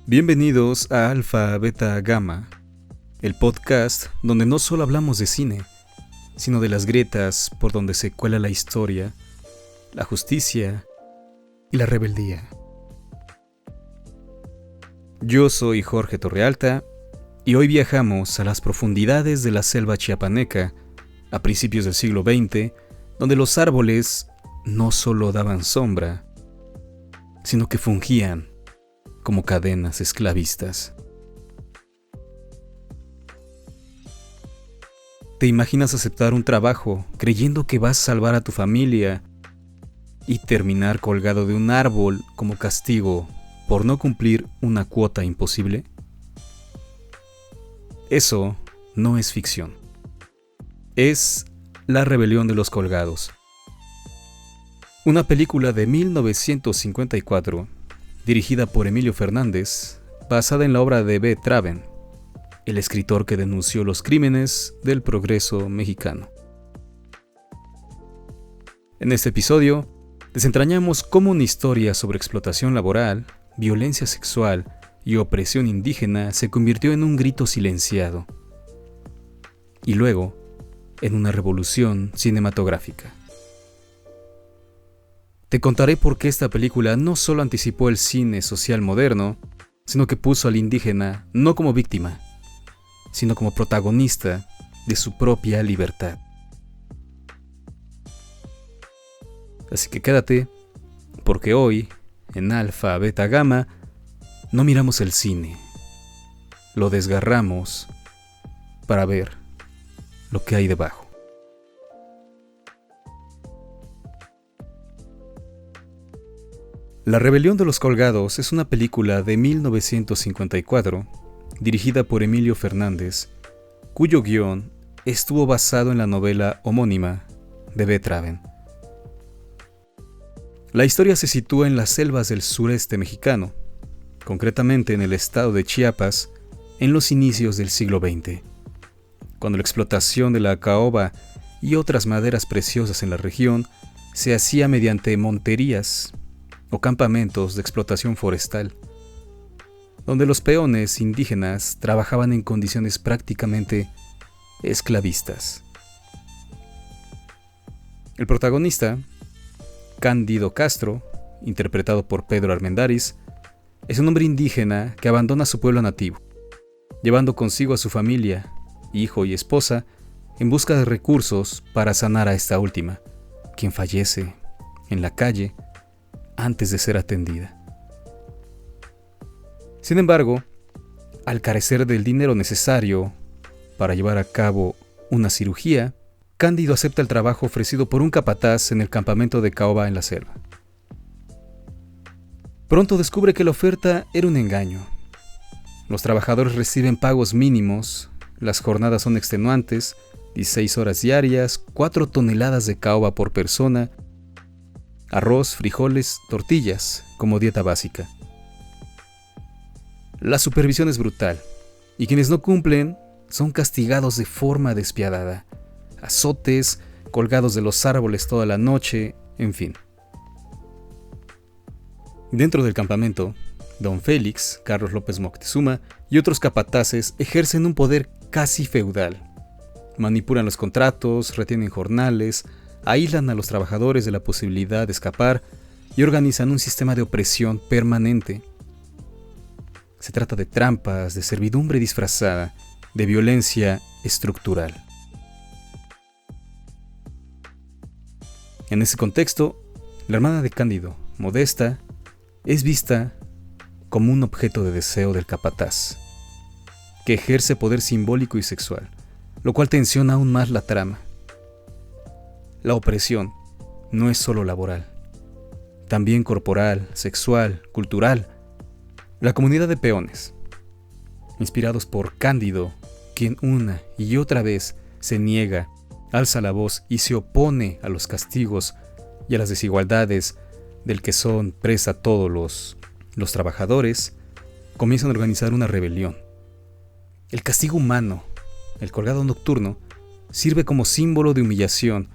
Bienvenidos a Alfa Beta Gamma, el podcast donde no solo hablamos de cine, sino de las grietas por donde se cuela la historia, la justicia y la rebeldía. Yo soy Jorge Torrealta y hoy viajamos a las profundidades de la selva chiapaneca a principios del siglo XX, donde los árboles no solo daban sombra, sino que fungían como cadenas esclavistas. ¿Te imaginas aceptar un trabajo creyendo que vas a salvar a tu familia y terminar colgado de un árbol como castigo por no cumplir una cuota imposible? Eso no es ficción. Es La rebelión de los colgados. Una película de 1954 dirigida por Emilio Fernández, basada en la obra de B. Traven, el escritor que denunció los crímenes del progreso mexicano. En este episodio, desentrañamos cómo una historia sobre explotación laboral, violencia sexual y opresión indígena se convirtió en un grito silenciado, y luego en una revolución cinematográfica. Te contaré por qué esta película no solo anticipó el cine social moderno, sino que puso al indígena no como víctima, sino como protagonista de su propia libertad. Así que quédate, porque hoy, en Alfa Beta Gamma, no miramos el cine, lo desgarramos para ver lo que hay debajo. La rebelión de los colgados es una película de 1954 dirigida por Emilio Fernández, cuyo guión estuvo basado en la novela homónima de B. Traven. La historia se sitúa en las selvas del sureste mexicano, concretamente en el estado de Chiapas, en los inicios del siglo XX, cuando la explotación de la caoba y otras maderas preciosas en la región se hacía mediante monterías o campamentos de explotación forestal, donde los peones indígenas trabajaban en condiciones prácticamente esclavistas. El protagonista, Cándido Castro, interpretado por Pedro Armendáriz, es un hombre indígena que abandona su pueblo nativo, llevando consigo a su familia, hijo y esposa, en busca de recursos para sanar a esta última, quien fallece en la calle antes de ser atendida. Sin embargo, al carecer del dinero necesario para llevar a cabo una cirugía, Cándido acepta el trabajo ofrecido por un capataz en el campamento de caoba en la selva. Pronto descubre que la oferta era un engaño. Los trabajadores reciben pagos mínimos, las jornadas son extenuantes, 16 horas diarias, 4 toneladas de caoba por persona, arroz, frijoles, tortillas como dieta básica. La supervisión es brutal, y quienes no cumplen son castigados de forma despiadada. Azotes, colgados de los árboles toda la noche, en fin. Dentro del campamento, Don Félix, Carlos López Moctezuma y otros capataces ejercen un poder casi feudal. Manipulan los contratos, retienen jornales, aíslan a los trabajadores de la posibilidad de escapar y organizan un sistema de opresión permanente. Se trata de trampas, de servidumbre disfrazada, de violencia estructural. En ese contexto, la hermana de Cándido, Modesta, es vista como un objeto de deseo del capataz, que ejerce poder simbólico y sexual, lo cual tensiona aún más la trama. La opresión no es solo laboral, también corporal, sexual, cultural. La comunidad de peones, inspirados por Cándido, quien una y otra vez se niega, alza la voz y se opone a los castigos y a las desigualdades del que son presa todos los trabajadores, comienzan a organizar una rebelión. El castigo humano, el colgado nocturno, sirve como símbolo de humillación,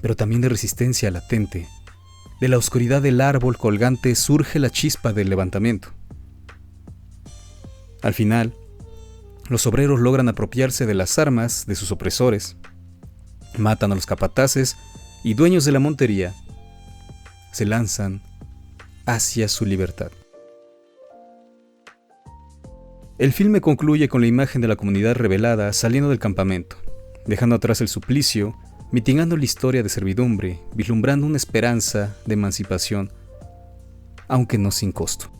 pero también de resistencia latente. De la oscuridad del árbol colgante surge la chispa del levantamiento. Al final, los obreros logran apropiarse de las armas de sus opresores, matan a los capataces y dueños de la montería se lanzan hacia su libertad. El filme concluye con la imagen de la comunidad rebelada saliendo del campamento, dejando atrás el suplicio, mitigando la historia de servidumbre, vislumbrando una esperanza de emancipación, aunque no sin costo.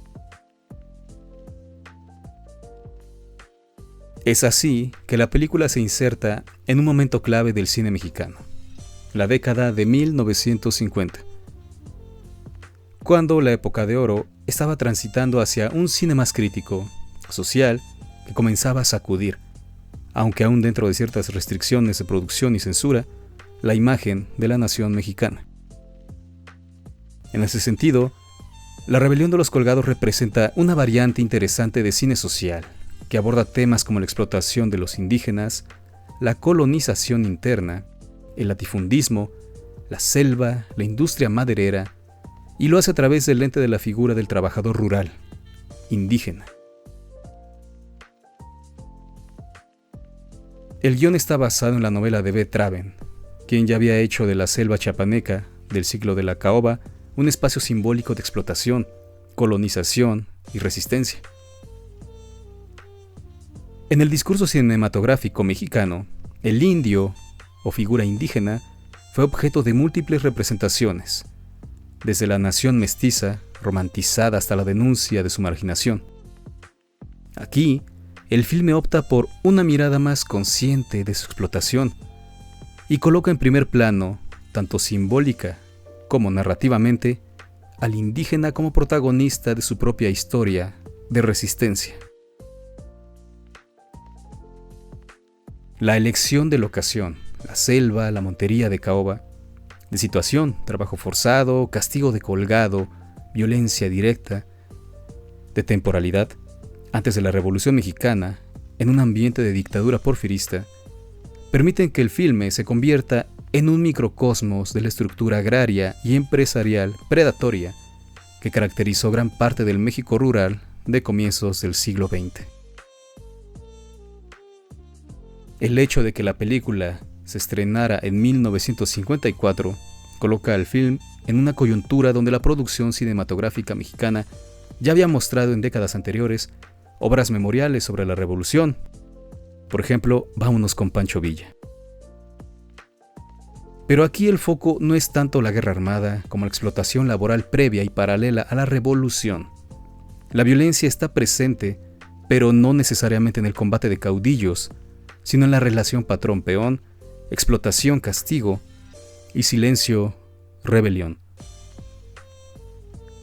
Es así que la película se inserta en un momento clave del cine mexicano, la década de 1950, cuando la época de oro estaba transitando hacia un cine más crítico, social, que comenzaba a sacudir, aunque aún dentro de ciertas restricciones de producción y censura, la imagen de la nación mexicana. En ese sentido, La rebelión de los colgados representa una variante interesante de cine social, que aborda temas como la explotación de los indígenas, la colonización interna, el latifundismo, la selva, la industria maderera, y lo hace a través del lente de la figura del trabajador rural, indígena. El guión está basado en la novela de B. Traven, quien ya había hecho de la selva chiapaneca del ciclo de la caoba un espacio simbólico de explotación, colonización y resistencia. En el discurso cinematográfico mexicano, el indio, o figura indígena, fue objeto de múltiples representaciones, desde la nación mestiza, romantizada hasta la denuncia de su marginación. Aquí, el filme opta por una mirada más consciente de su explotación y coloca en primer plano, tanto simbólica como narrativamente, al indígena como protagonista de su propia historia de resistencia. La elección de locación, la selva, la montería de caoba, de situación, trabajo forzado, castigo de colgado, violencia directa, de temporalidad, antes de la Revolución Mexicana, en un ambiente de dictadura porfirista, permiten que el filme se convierta en un microcosmos de la estructura agraria y empresarial predatoria que caracterizó gran parte del México rural de comienzos del siglo XX. El hecho de que la película se estrenara en 1954 coloca al film en una coyuntura donde la producción cinematográfica mexicana ya había mostrado en décadas anteriores obras memoriales sobre la revolución. Por ejemplo, Vámonos con Pancho Villa. Pero aquí el foco no es tanto la guerra armada como la explotación laboral previa y paralela a la revolución. La violencia está presente, pero no necesariamente en el combate de caudillos, sino en la relación patrón-peón, explotación-castigo y silencio-rebelión.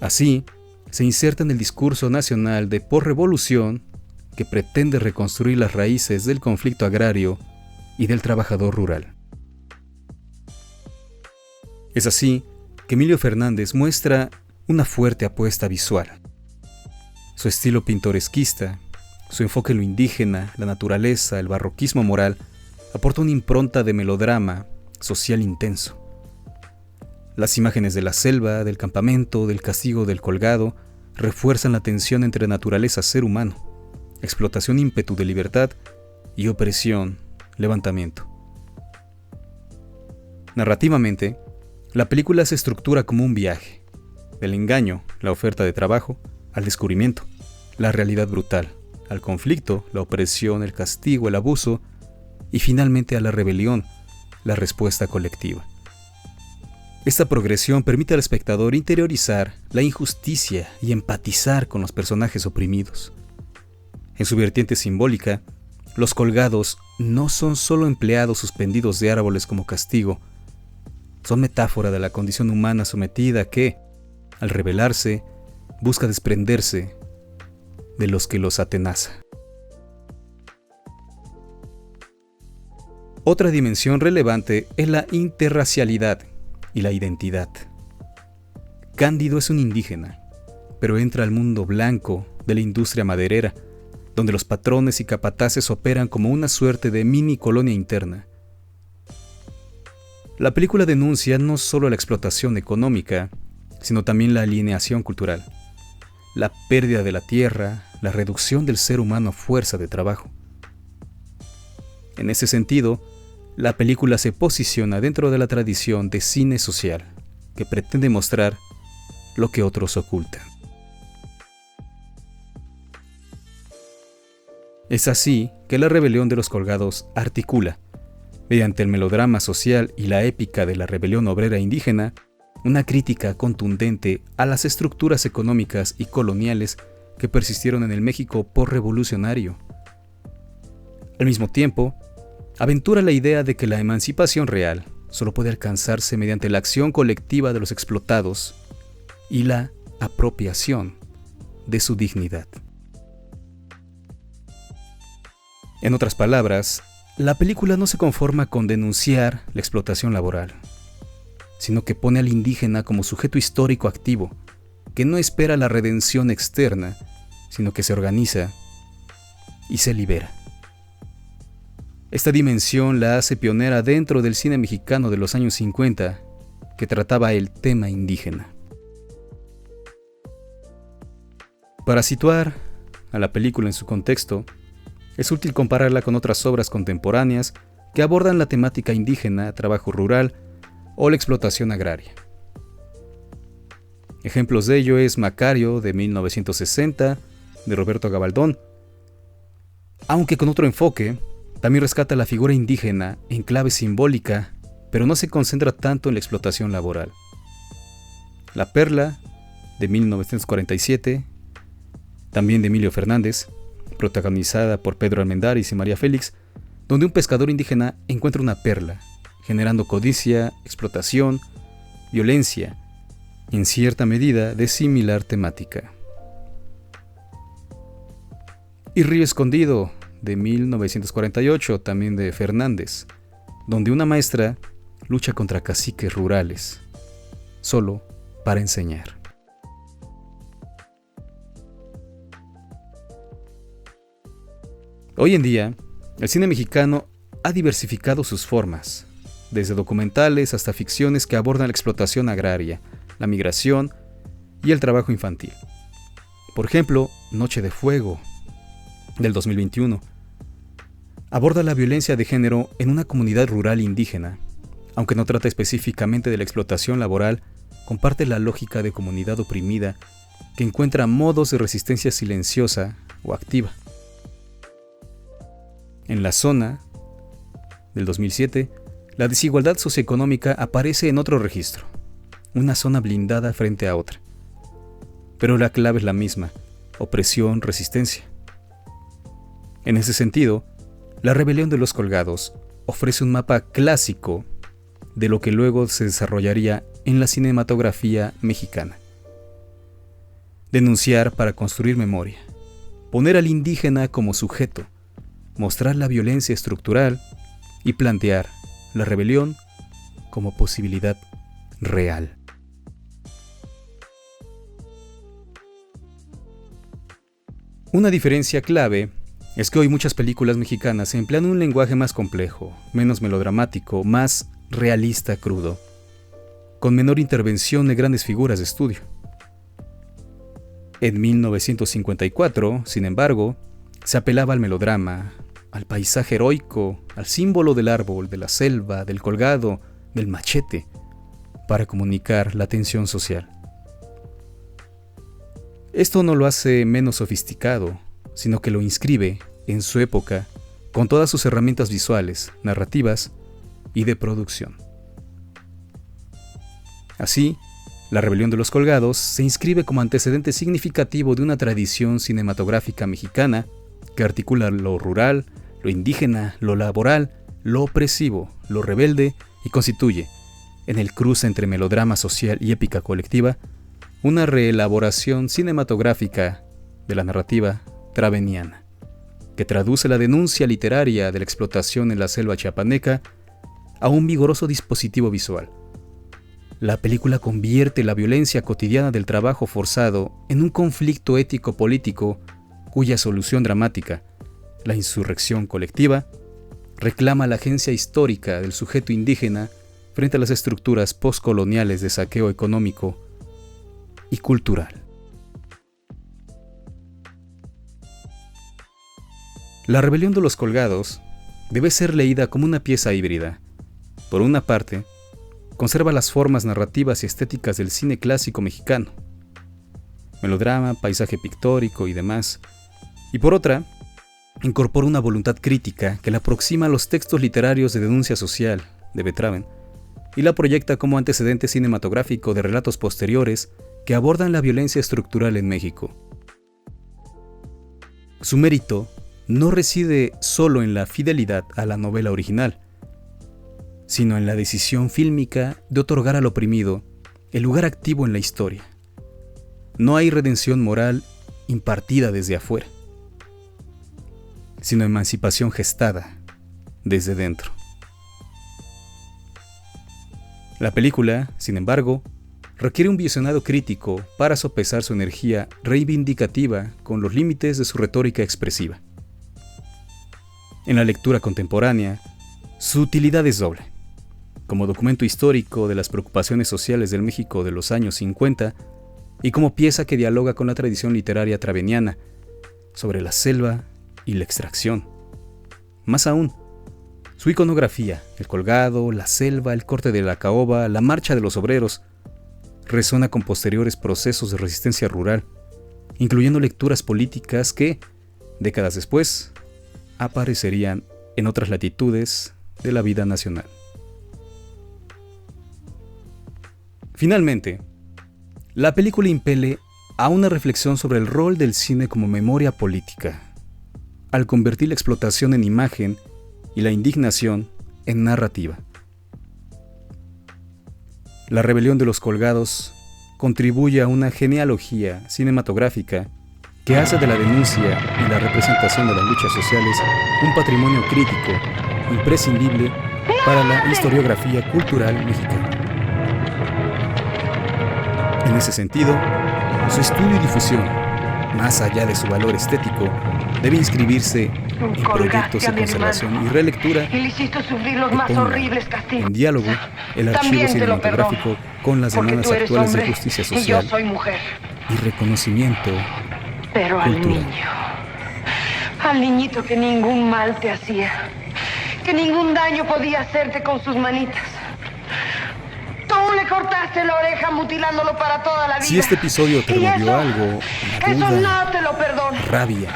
Así, se inserta en el discurso nacional de posrevolución que pretende reconstruir las raíces del conflicto agrario y del trabajador rural. Es así que Emilio Fernández muestra una fuerte apuesta visual. Su estilo pintoresquista, su enfoque en lo indígena, la naturaleza, el barroquismo moral, aporta una impronta de melodrama social intenso. Las imágenes de la selva, del campamento, del castigo del colgado, refuerzan la tensión entre naturaleza-ser humano, explotación ímpetu de libertad y opresión, levantamiento. Narrativamente, la película se estructura como un viaje, del engaño, la oferta de trabajo, al descubrimiento, la realidad brutal, al conflicto, la opresión, el castigo, el abuso, y finalmente a la rebelión, la respuesta colectiva. Esta progresión permite al espectador interiorizar la injusticia y empatizar con los personajes oprimidos. En su vertiente simbólica, los colgados no son solo empleados suspendidos de árboles como castigo, son metáfora de la condición humana sometida que, al rebelarse, busca desprenderse de los que los atenaza. Otra dimensión relevante es la interracialidad y la identidad. Cándido es un indígena, pero entra al mundo blanco de la industria maderera, donde los patrones y capataces operan como una suerte de mini colonia interna. La película denuncia no solo la explotación económica, sino también la alienación cultural, la pérdida de la tierra, la reducción del ser humano a fuerza de trabajo. En ese sentido, la película se posiciona dentro de la tradición de cine social, que pretende mostrar lo que otros ocultan. Es así que La Rebelión de los Colgados articula, mediante el melodrama social y la épica de la rebelión obrera indígena, una crítica contundente a las estructuras económicas y coloniales que persistieron en el México posrevolucionario. Al mismo tiempo, aventura la idea de que la emancipación real solo puede alcanzarse mediante la acción colectiva de los explotados y la apropiación de su dignidad. En otras palabras, la película no se conforma con denunciar la explotación laboral, sino que pone al indígena como sujeto histórico activo, que no espera la redención externa, sino que se organiza y se libera. Esta dimensión la hace pionera dentro del cine mexicano de los años 50, que trataba el tema indígena. Para situar a la película en su contexto, es útil compararla con otras obras contemporáneas que abordan la temática indígena, trabajo rural o la explotación agraria. Ejemplos de ello es Macario, de 1960, de Roberto Gabaldón, aunque con otro enfoque. También rescata la figura indígena en clave simbólica, pero no se concentra tanto en la explotación laboral. La Perla, de 1947, también de Emilio Fernández, protagonizada por Pedro Armendáriz y María Félix, donde un pescador indígena encuentra una perla, generando codicia, explotación, violencia, en cierta medida de similar temática. Y Río Escondido, de 1948, también de Fernández, donde una maestra lucha contra caciques rurales, solo para enseñar. Hoy en día, el cine mexicano ha diversificado sus formas, desde documentales hasta ficciones que abordan la explotación agraria, la migración y el trabajo infantil. Por ejemplo, Noche de Fuego, del 2021, aborda la violencia de género en una comunidad rural indígena. Aunque no trata específicamente de la explotación laboral, comparte la lógica de comunidad oprimida que encuentra modos de resistencia silenciosa o activa. En La Zona, del 2007, la desigualdad socioeconómica aparece en otro registro, una zona blindada frente a otra. Pero la clave es la misma: opresión, resistencia. En ese sentido, La Rebelión de los Colgados ofrece un mapa clásico de lo que luego se desarrollaría en la cinematografía mexicana. Denunciar para construir memoria, poner al indígena como sujeto, mostrar la violencia estructural y plantear la rebelión como posibilidad real. Una diferencia clave es que hoy muchas películas mexicanas emplean un lenguaje más complejo, menos melodramático, más realista crudo, con menor intervención de grandes figuras de estudio. En 1954, sin embargo, se apelaba al melodrama, al paisaje heroico, al símbolo del árbol, de la selva, del colgado, del machete, para comunicar la tensión social. Esto no lo hace menos sofisticado, sino que lo inscribe en su época con todas sus herramientas visuales, narrativas y de producción. Así, La Rebelión de los Colgados se inscribe como antecedente significativo de una tradición cinematográfica mexicana que articula lo rural, lo indígena, lo laboral, lo opresivo, lo rebelde y constituye, en el cruce entre melodrama social y épica colectiva, una reelaboración cinematográfica de la narrativa traveniana, que traduce la denuncia literaria de la explotación en la selva chiapaneca a un vigoroso dispositivo visual. La película convierte la violencia cotidiana del trabajo forzado en un conflicto ético-político cuya solución dramática, la insurrección colectiva, reclama la agencia histórica del sujeto indígena frente a las estructuras postcoloniales de saqueo económico y cultural. La rebelión de los colgados debe ser leída como una pieza híbrida. Por una parte, conserva las formas narrativas y estéticas del cine clásico mexicano, melodrama, paisaje pictórico y demás, y por otra, incorpora una voluntad crítica que la aproxima a los textos literarios de denuncia social de Betraven y la proyecta como antecedente cinematográfico de relatos posteriores que abordan la violencia estructural en México. Su mérito no reside solo en la fidelidad a la novela original, sino en la decisión fílmica de otorgar al oprimido el lugar activo en la historia. No hay redención moral impartida desde afuera, sino emancipación gestada desde dentro. La película, sin embargo, requiere un visionado crítico para sopesar su energía reivindicativa con los límites de su retórica expresiva. En la lectura contemporánea, su utilidad es doble. Como documento histórico de las preocupaciones sociales del México de los años 50 y como pieza que dialoga con la tradición literaria traveniana sobre la selva y la extracción. Más aún, su iconografía, el colgado, la selva, el corte de la caoba, la marcha de los obreros, resuena con posteriores procesos de resistencia rural, incluyendo lecturas políticas que, décadas después, aparecerían en otras latitudes de la vida nacional. Finalmente, la película impele a una reflexión sobre el rol del cine como memoria política, al convertir la explotación en imagen y la indignación en narrativa. La rebelión de los colgados contribuye a una genealogía cinematográfica que hace de la denuncia y la representación de las luchas sociales un patrimonio crítico imprescindible para la historiografía cultural mexicana. En ese sentido, su estudio y difusión, más allá de su valor estético, debe inscribirse en proyectos de conservación y relectura que pongan en diálogo el archivo cinematográfico con las demandas actuales de justicia social y reconocimiento pero cultural. Al niñito que ningún mal te hacía, que ningún daño podía hacerte con sus manitas. Tú le cortaste la oreja mutilándolo para toda la vida. Si este episodio te removió algo, eso duda, no te lo perdono. rabia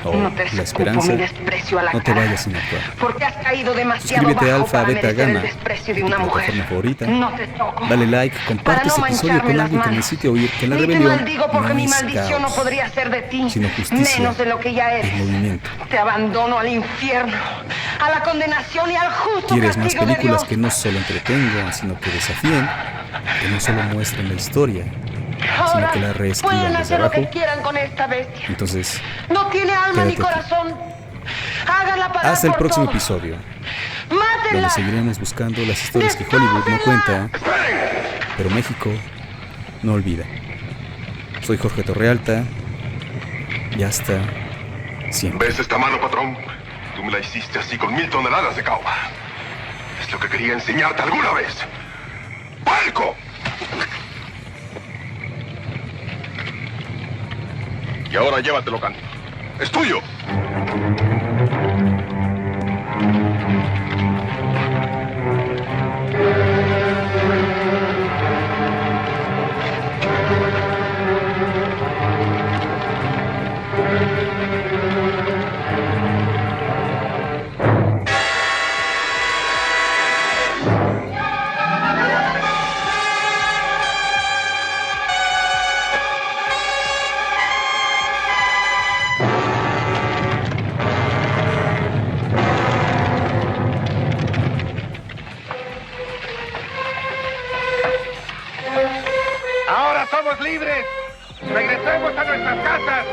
o No te la escupo esperanza, mi desprecio a la no te cara, vayas sin actuar. porque has caído demasiado Suscríbete a bajo Alfa, para Beta, merecer Gamma, el desprecio de tu una mujer. plataforma favorita. No te toco. Dale like, comparte Para no este episodio mancharme con las alguien que manos. necesite oír que la Ni te rebelión maldigo porque no mi es maldición no caos, podría ser de ti, sino justicia menos de lo que ya eres. en movimiento. Te abandono al infierno, a la condenación y al justo ¿Quieres más castigo de películas Dios. que no solo entretengan, sino que desafíen? Que no solo muestren la historia, sino Ahora que la reescriban pueden desde hacer lo que abajo? quieran con esta bestia. Entonces, No tiene alma ni quédate aquí. corazón. Háganla pagar hasta el por próximo todo. episodio, ¡Mátenla! donde seguiremos buscando las historias que Hollywood no cuenta, pero México no olvida. Soy Jorge Torrealta y hasta siempre. ¿Ves esta mano, patrón? Tú me la hiciste así con 1000 toneladas de caoba. Es lo que quería enseñarte alguna vez. ¡Palco! Y ahora llévatelo, Cándido. ¡Es tuyo! Ahora somos libres. Regresemos a nuestras casas.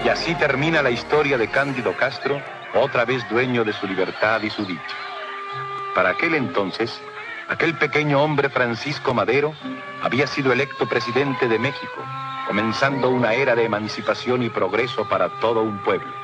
Y así termina la historia de Cándido Castro, otra vez dueño de su libertad y su dicha. Para aquel entonces, Aquel pequeño hombre, Francisco Madero, había sido electo presidente de México, comenzando una era de emancipación y progreso para todo un pueblo.